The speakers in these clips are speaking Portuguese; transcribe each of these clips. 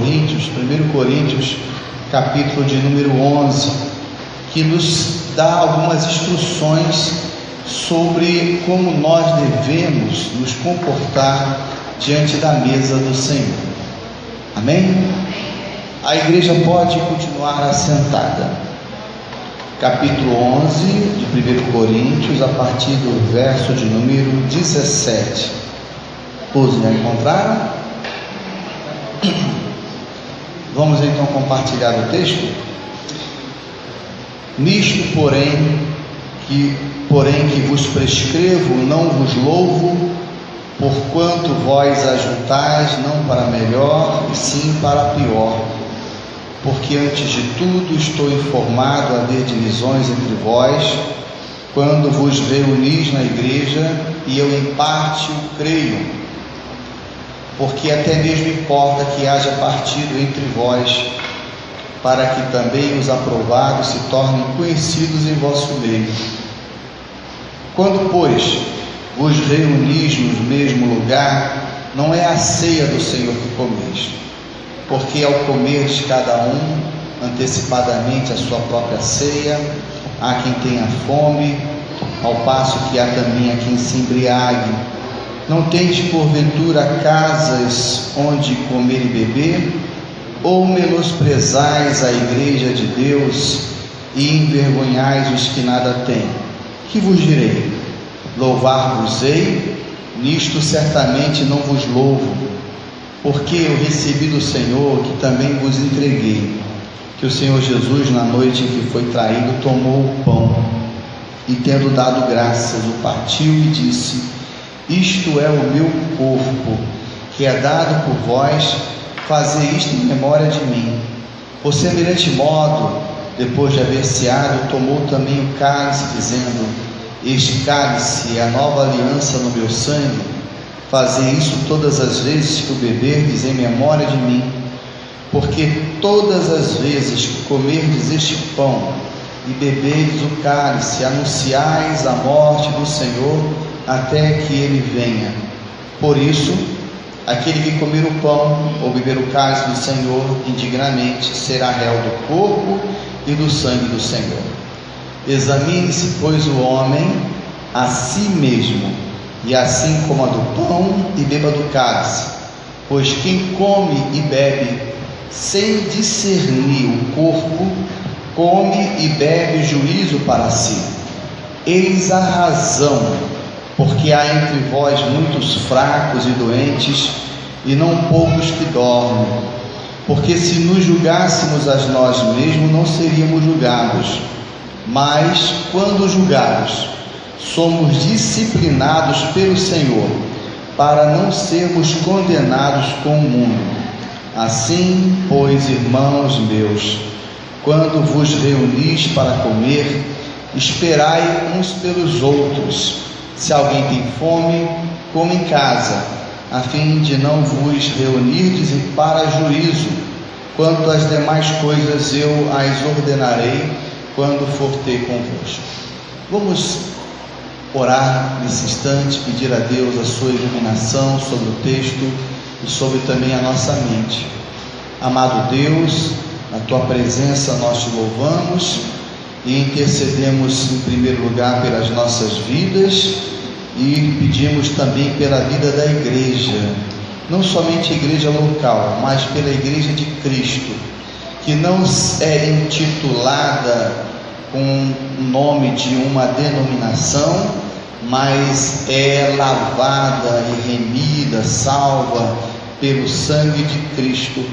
Coríntios, 1 Coríntios, capítulo de número 11, que nos dá algumas instruções sobre como nós devemos nos comportar diante da mesa do Senhor. Amém? A igreja pode continuar assentada. Capítulo 11 de 1 Coríntios, a partir do verso de número 17. Todos já encontraram? Vamos então compartilhar o texto. Nisto, porém que vos prescrevo, não vos louvo, porquanto vós ajuntais não para melhor, e sim para pior. Porque antes de tudo estou informado a haver divisões entre vós, quando vos reunis na igreja, e eu em parte o creio, porque até mesmo importa que haja partido entre vós, para que também os aprovados se tornem conhecidos em vosso meio. Quando, pois, vos reunis no mesmo lugar, não é a ceia do Senhor que comeis, porque ao comerdes cada um antecipadamente a sua própria ceia, há quem tenha fome, ao passo que há também a quem se embriague. Não tendes porventura casas onde comer e beber? Ou menosprezais a igreja de Deus e envergonhais os que nada têm? Que vos direi? Louvar-vos-ei? Nisto certamente não vos louvo, porque eu recebi do Senhor que também vos entreguei, que o Senhor Jesus, na noite em que foi traído, tomou o pão e, tendo dado graças, o partiu e disse: isto é o meu corpo, que é dado por vós, fazei isto em memória de mim. Por semelhante modo, depois de haver ceado, tomou também o cálice, dizendo: este cálice é a nova aliança no meu sangue. Fazei isso todas as vezes que o beberdes em memória de mim. Porque todas as vezes que comerdes este pão e beberdes o cálice, anunciais a morte do Senhor até que ele venha. Por isso, aquele que comer o pão ou beber o cálice do Senhor indignamente será réu do corpo e do sangue do Senhor. Examine-se, pois, o homem a si mesmo, e assim coma do pão e beba do cálice. Pois quem come e bebe sem discernir o corpo, come e bebe juízo para si. Eis a razão, porque há entre vós muitos fracos e doentes, e não poucos que dormem. Porque se nos julgássemos a nós mesmos, não seríamos julgados. Mas, quando julgados, somos disciplinados pelo Senhor, para não sermos condenados com o mundo. Assim, pois, irmãos meus, quando vos reunis para comer, esperai uns pelos outros. Se alguém tem fome, coma em casa, a fim de não vos reunirdes para juízo. Quanto às demais coisas, eu as ordenarei quando for ter convosco. Vamos orar nesse instante, pedir a Deus a sua iluminação sobre o texto e sobre também a nossa mente. Amado Deus, na tua presença nós te louvamos e intercedemos em primeiro lugar pelas nossas vidas e pedimos também pela vida da igreja, não somente a igreja local, mas pela igreja de Cristo, que não é intitulada com o nome de uma denominação, mas é lavada e remida, salva pelo sangue de Cristo.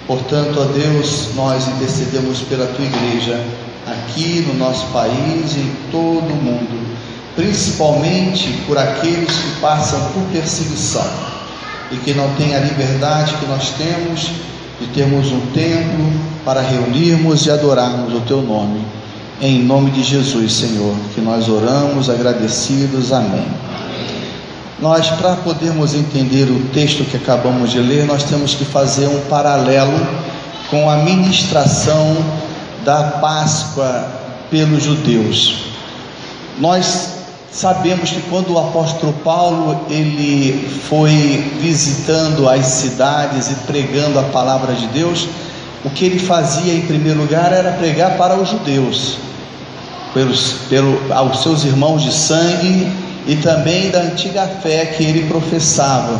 Portanto, ó Deus, nós intercedemos pela tua igreja aqui no nosso país e em todo o mundo, principalmente por aqueles que passam por perseguição e que não têm a liberdade que nós temos de termos um templo para reunirmos e adorarmos o teu nome. Em nome de Jesus, Senhor, que nós oramos agradecidos. Amém. Nós, para podermos entender o texto que acabamos de ler, nós temos que fazer um paralelo com a ministração da Páscoa pelos judeus. Nós Sabemos que quando o apóstolo Paulo ele foi visitando as cidades e pregando a palavra de Deus, o que ele fazia em primeiro lugar era pregar para os judeus, aos seus irmãos de sangue e também da antiga fé que ele professava.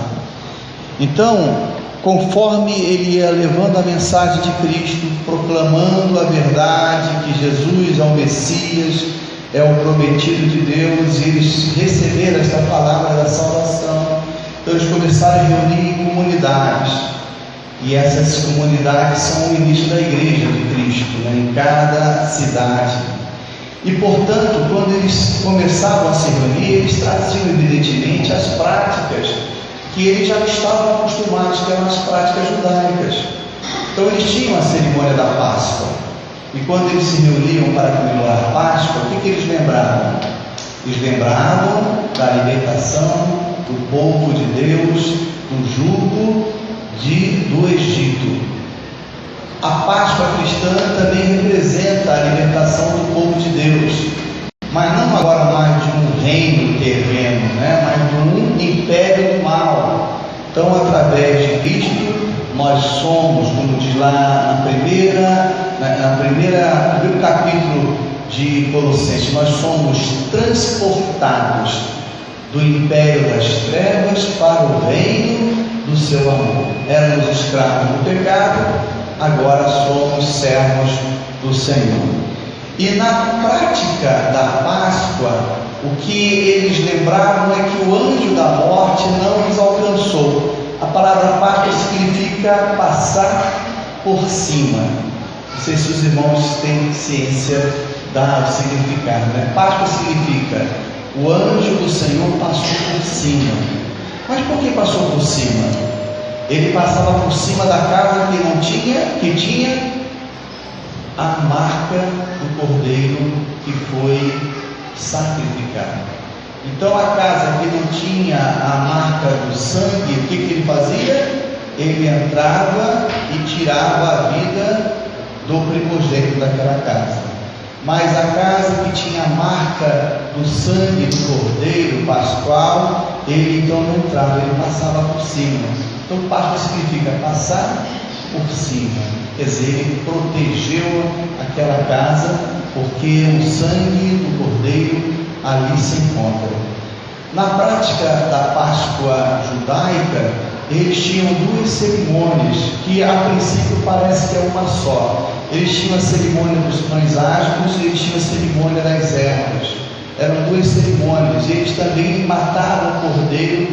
Então, conforme ele ia levando a mensagem de Cristo, proclamando a verdade que Jesus é o Messias, é o prometido de Deus, e eles receberam esta palavra da salvação, então eles começaram a reunir em comunidades, e essas comunidades são o início da igreja de Cristo, em cada cidade. E portanto, quando eles começavam a se reunir, eles traziam evidentemente as práticas que eles já estavam acostumados, que eram as práticas judaicas. Então eles tinham a cerimônia da Páscoa, e quando eles se reuniam para comemorar a Páscoa, o que eles lembravam? Eles lembravam da libertação do povo de Deus do jugo do Egito. A Páscoa cristã também representa a libertação do povo de Deus, mas não agora mais de um reino terreno, mas de um império do mal. Então, através de Cristo, nós somos, como diz lá no primeiro capítulo de Colossenses, nós somos transportados do império das trevas para o reino do seu amor. Éramos escravos do pecado, agora somos servos do Senhor. E na prática da Páscoa, o que eles lembravam é que o anjo da morte não os alcançou. A palavra Páscoa significa passar por cima. Não sei se os irmãos têm ciência do significado, Páscoa significa o anjo do Senhor passou por cima. Mas por que passou por cima? Ele passava por cima da casa que tinha a marca do cordeiro que foi sacrificado. Então a casa que não tinha a marca do sangue, o que ele fazia? Ele entrava e tirava a vida do primogênito daquela casa. Mas a casa que tinha a marca do sangue do cordeiro pascual, ele então não entrava, ele passava por cima. Então Páscoa significa passar por cima, quer dizer, ele protegeu aquela casa, porque o sangue do cordeiro ali se encontra. Na prática da Páscoa judaica, eles tinham duas cerimônias, que a princípio parece que é uma só. Eles tinham a cerimônia dos pães asmos e eles tinham a cerimônia das ervas. Eram duas cerimônias, e eles também matavam o cordeiro,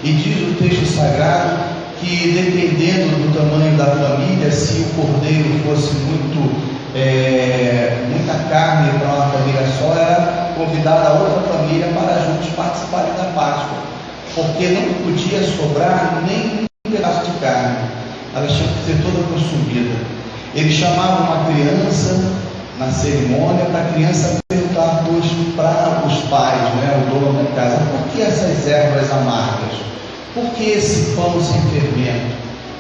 e diz o texto sagrado que dependendo do tamanho da família, se o cordeiro fosse muita carne para uma família só, era convidada a outra família para juntos participarem da Páscoa, porque não podia sobrar nem um pedaço de carne, elas tinham que ser toda consumida. Eles chamavam uma criança na cerimônia para a criança perguntar para os pais, o dono da casa, por que essas ervas amargas? Por que esse pão sem fermento?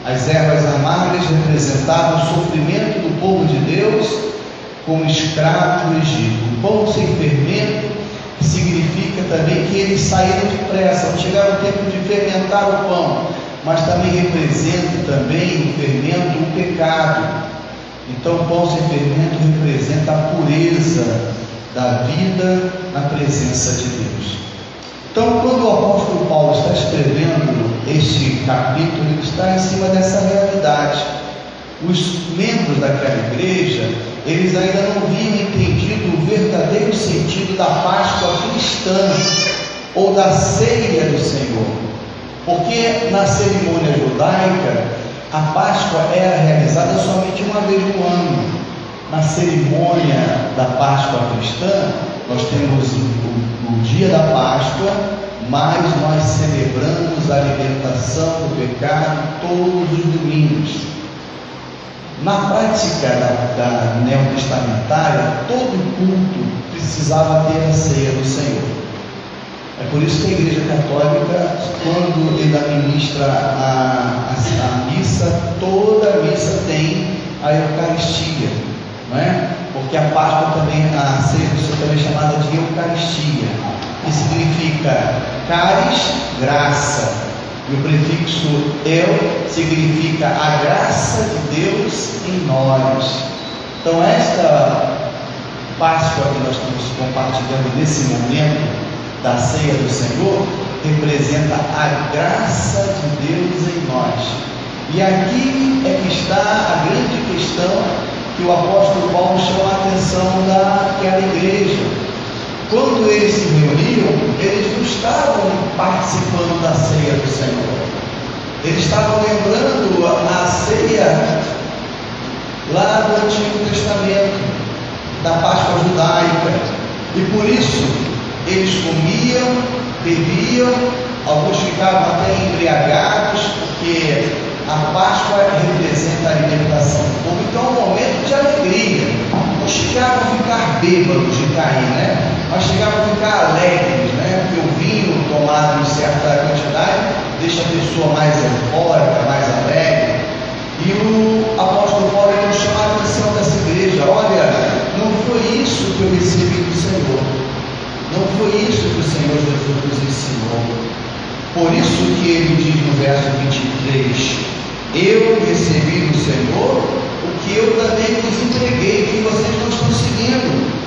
As ervas amargas representavam o sofrimento do povo de Deus como escravo do Egito. O pão sem fermento significa também que eles saíram depressa, não chegaram o tempo de fermentar o pão, mas também representa também o fermento, o pecado. Então o pão sem fermento representa a pureza da vida na presença de Deus. Então, quando o apóstolo Paulo está escrevendo este capítulo, ele está em cima dessa realidade. Os membros daquela igreja, eles ainda não haviam entendido o verdadeiro sentido da Páscoa cristã, ou da ceia do Senhor. Porque na cerimônia judaica, a Páscoa era realizada somente uma vez no ano. Na cerimônia da Páscoa cristã, nós temos o dia da Páscoa, mas nós celebramos a libertação do pecado todos os domingos. Na prática da neotestamentária, todo culto precisava ter a ceia do Senhor. É por isso que a Igreja Católica, quando ainda ministra a missa, toda a missa tem a Eucaristia, não é? Porque a Páscoa também, a ceia do Senhor também é chamada de Eucaristia. que significa caris, graça, e o prefixo eu significa a graça de Deus em nós. Então esta Páscoa que nós estamos compartilhando nesse momento da ceia do Senhor representa a graça de Deus em nós. E aqui é que está a grande questão que o apóstolo Paulo chama a atenção daquela igreja. Quando eles se reuniam, eles não estavam participando da ceia do Senhor. Eles estavam lembrando a ceia lá do Antigo Testamento, da Páscoa judaica. E por isso, eles comiam, bebiam, alguns ficavam até embriagados, porque a Páscoa representa a libertação do povo. Então é um momento de alegria. Não chegavam a ficar bêbados de cair, né? Mas chegavam a ficar alegres, né? Porque o vinho tomado em certa quantidade deixa a pessoa mais eufórica, mais alegre. E o apóstolo Paulo nos chama a atenção dessa igreja: olha, não foi isso que eu recebi do Senhor. Não foi isso que o Senhor Jesus nos ensinou. Por isso que ele diz no verso 23: eu recebi do Senhor o que eu também vos entreguei, que vocês não estão seguindo.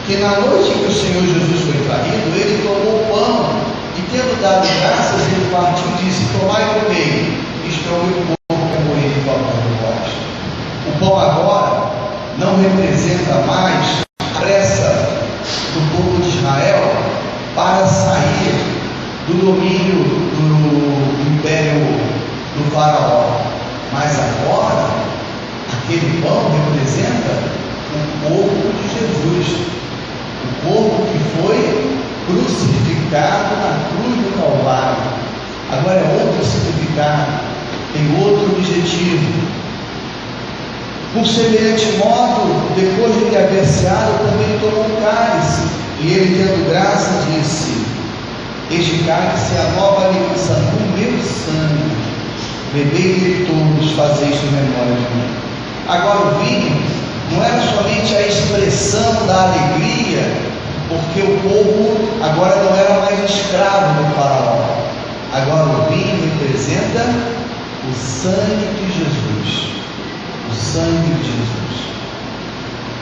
Que na noite que o Senhor Jesus foi traído, ele tomou o pão e, tendo dado graças, ele partiu e disse: tomai e comei, isto é o meu corpo que é morrer em favor de vós. O pão agora não representa mais a pressa do povo de Israel para sair do domínio do império do faraó, mas agora aquele pão representa o corpo de Jesus, o corpo que foi crucificado na cruz do Calvário. Agora é outro significado, tem outro objetivo. Por semelhante modo, depois de ele haver ceado, também tomou um cálice, e ele, tendo graça, disse: este cálice é a nova aliança no meu sangue, bebei dele todos, fazei isto em memória de mim. Agora o vinho não era somente a expressão da alegria, porque o povo agora não era mais escravo do faraó. Agora o vinho representa o sangue de Jesus. O sangue de Jesus.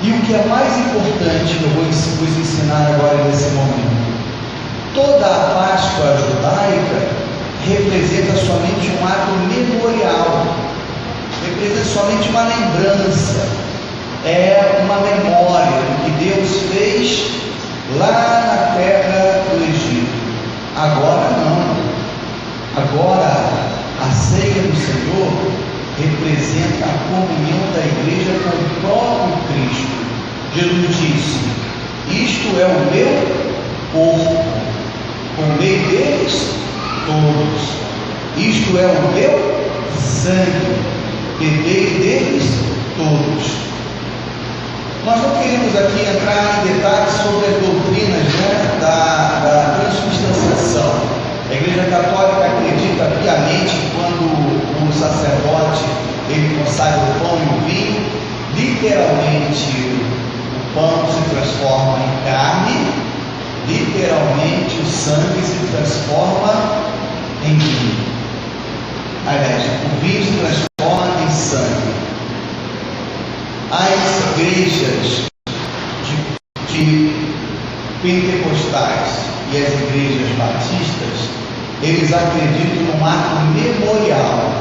E o que é mais importante que eu vou vos ensinar agora nesse momento: toda a Páscoa judaica representa somente um ato memorial, representa somente uma lembrança, é uma memória do que Deus fez lá na terra do Egito. Agora não. Agora a ceia do Senhor representa a comunhão da igreja com o próprio Cristo. Jesus disse: isto é o meu corpo, comei deles todos. Isto é o meu sangue, bebei deles todos. Nós não queremos aqui entrar em detalhes sobre as doutrinas, né, da transubstanciação. A Igreja Católica acredita piamente que quando o sacerdote ele consagra o pão e o vinho, literalmente o pão se transforma em carne, literalmente o sangue se transforma em vinho. Aliás, o vinho se transforma em sangue. As igrejas de pentecostais e as igrejas batistas, eles acreditam num ato memorial.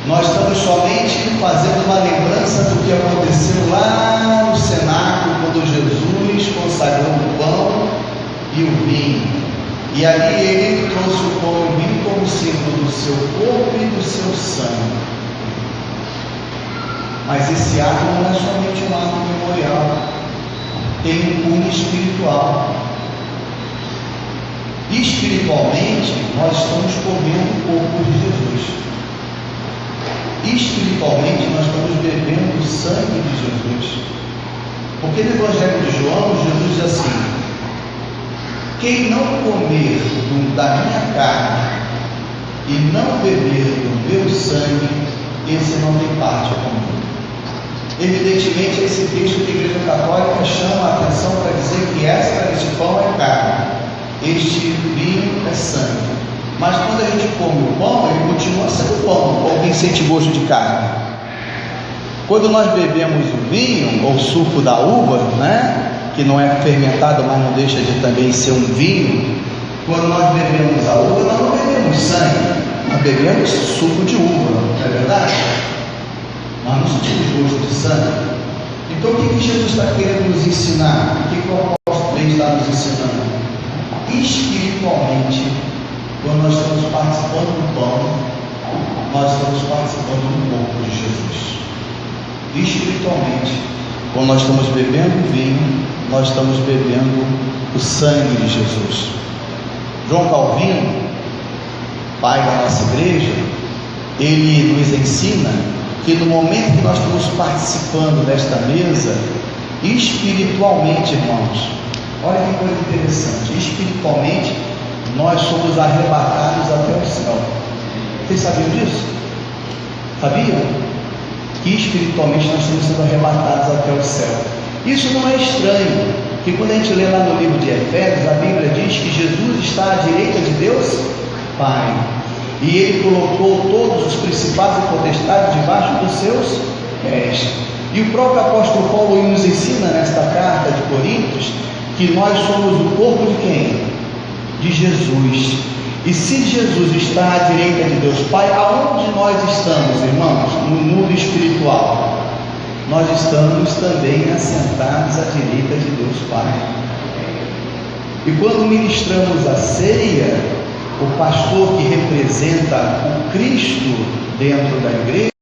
Nós estamos somente fazendo uma lembrança do que aconteceu lá no cenáculo, quando Jesus consagrou o pão e o vinho. E ali ele trouxe o pão e o vinho como símbolo do seu corpo e do seu sangue. Mas esse ato não é somente um ato memorial, tem um cunho espiritual. Espiritualmente, nós estamos comendo o corpo de Jesus. Espiritualmente, nós estamos bebendo o sangue de Jesus. Porque no Evangelho de João, Jesus diz assim: quem não comer da minha carne e não beber do meu sangue, esse não tem parte comigo. Evidentemente, esse texto que a Igreja Católica chama a atenção para dizer que este pão é carne, este vinho é sangue. Mas quando a gente come o pão, ele continua sendo pão. Alguém sente gosto de carne? Quando nós bebemos o vinho ou suco da uva, né, que não é fermentado, mas não deixa de também ser um vinho, quando nós bebemos a uva, nós não bebemos sangue, nós bebemos suco de uva, não é verdade? Nós não sentimos gosto de sangue. Então o que Jesus está querendo nos ensinar? O que o apóstolo está nos ensinando? Espiritualmente, quando nós estamos participando do pão, nós estamos participando do corpo de Jesus. Espiritualmente, quando nós estamos bebendo vinho, nós estamos bebendo o sangue de Jesus. João Calvino, pai da nossa igreja, ele nos ensina que no momento que nós estamos participando desta mesa, espiritualmente, irmãos, olha que coisa interessante, espiritualmente nós somos arrebatados até o céu. Vocês sabiam disso? Sabiam? Que espiritualmente nós estamos sendo arrebatados até o céu. Isso não é estranho, porque quando a gente lê lá no livro de Efésios, a Bíblia diz que Jesus está à direita de Deus Pai, e Ele colocou todos os principados e potestades debaixo dos seus pés. E o próprio apóstolo Paulo nos ensina nesta carta de Coríntios que nós somos o corpo de quem? De Jesus. E se Jesus está à direita de Deus Pai, aonde nós estamos, irmãos? No mundo espiritual. Nós estamos também assentados à direita de Deus Pai. E quando ministramos a ceia, o pastor que representa o Cristo dentro da igreja,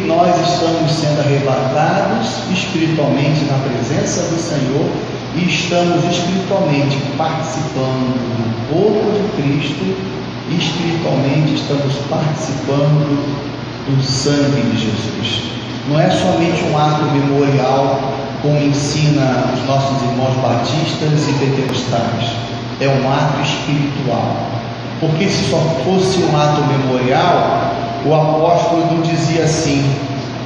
nós estamos sendo arrebatados espiritualmente na presença do Senhor e estamos espiritualmente participando do corpo de Cristo, e espiritualmente estamos participando do sangue de Jesus. Não é somente um ato memorial, como ensina os nossos irmãos batistas e pentecostais, é um ato espiritual, porque se só fosse um ato memorial, o apóstolo não dizia assim: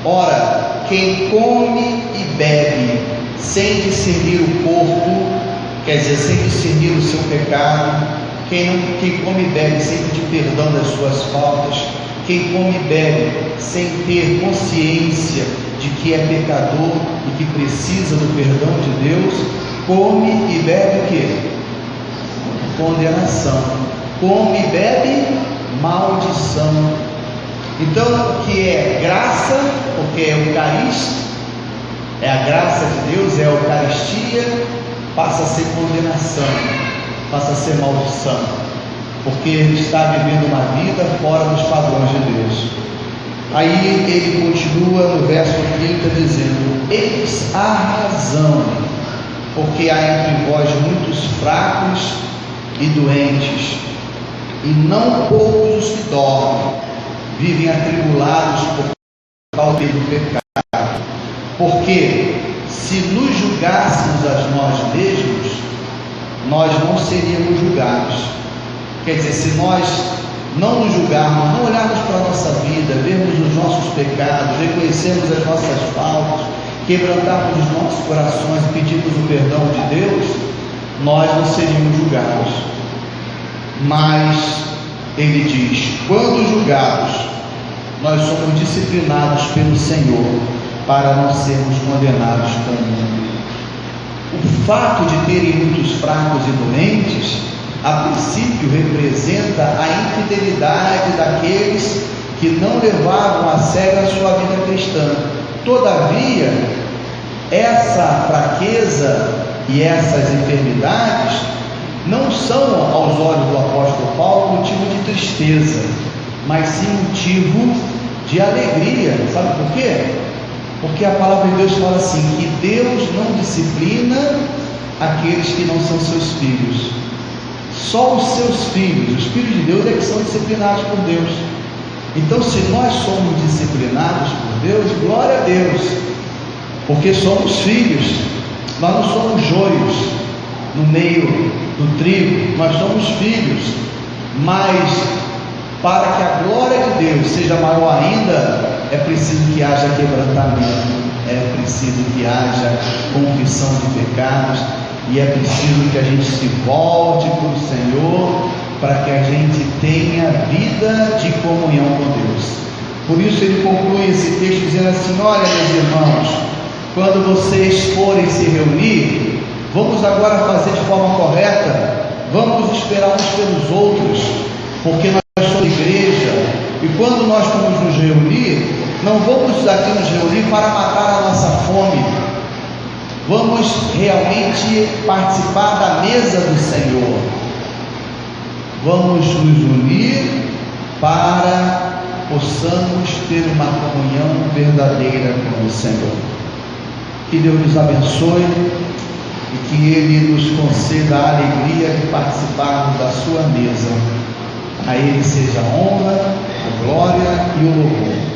ora, quem come e bebe sem discernir o corpo, quer dizer, sem discernir o seu pecado, quem come e bebe sem pedir perdão das suas faltas, quem come e bebe sem ter consciência de que é pecador e que precisa do perdão de Deus, come e bebe o quê? Condenação. Come e bebe maldição. Então, o que é graça, porque é eucarístico, é a graça de Deus, é a Eucaristia, passa a ser condenação, passa a ser maldição, porque está vivendo uma vida fora dos padrões de Deus. Aí ele continua no verso 30 dizendo: eis a razão, porque há entre vós muitos fracos e doentes, e não poucos os que dormem, vivem atribulados por causa do pecado. Porque se nos julgássemos a nós mesmos, nós não seríamos julgados. Quer dizer, se nós não nos julgarmos, não olharmos para a nossa vida, vermos os nossos pecados, reconhecermos as nossas faltas, quebrantarmos os nossos corações, pedirmos o perdão de Deus, nós não seríamos julgados. Mas ele diz: quando julgados, nós somos disciplinados pelo Senhor, para não sermos condenados com o mundo. O fato de terem muitos fracos e doentes, a princípio representa a infidelidade daqueles que não levavam a sério a sua vida cristã. Todavia, essa fraqueza e essas enfermidades não são, aos olhos do apóstolo Paulo, motivo de tristeza, mas sim motivo de alegria. Sabe por quê? Porque a palavra de Deus fala assim, que Deus não disciplina aqueles que não são seus filhos. Só os seus filhos, os filhos de Deus, é que são disciplinados por Deus. Então, se nós somos disciplinados por Deus, glória a Deus, porque somos filhos. Nós não somos joios no meio do trigo, nós somos filhos. Mas para que a glória de Deus seja maior ainda, é preciso que que haja quebrantamento, é preciso que haja confissão de pecados, e é preciso que a gente se volte para o Senhor, para que a gente tenha vida de comunhão com Deus. Por isso ele conclui esse texto dizendo assim: olha, meus irmãos, quando vocês forem se reunir, vamos agora fazer de forma correta, vamos esperar uns pelos outros, porque nós somos igreja, e quando nós vamos nos reunir, não vamos aqui nos reunir para matar a nossa fome, vamos realmente participar da mesa do Senhor, vamos nos unir para possamos ter uma comunhão verdadeira com o Senhor. Que Deus nos abençoe e que Ele nos conceda a alegria de participarmos da sua mesa. A Ele seja a honra, a glória e o louvor.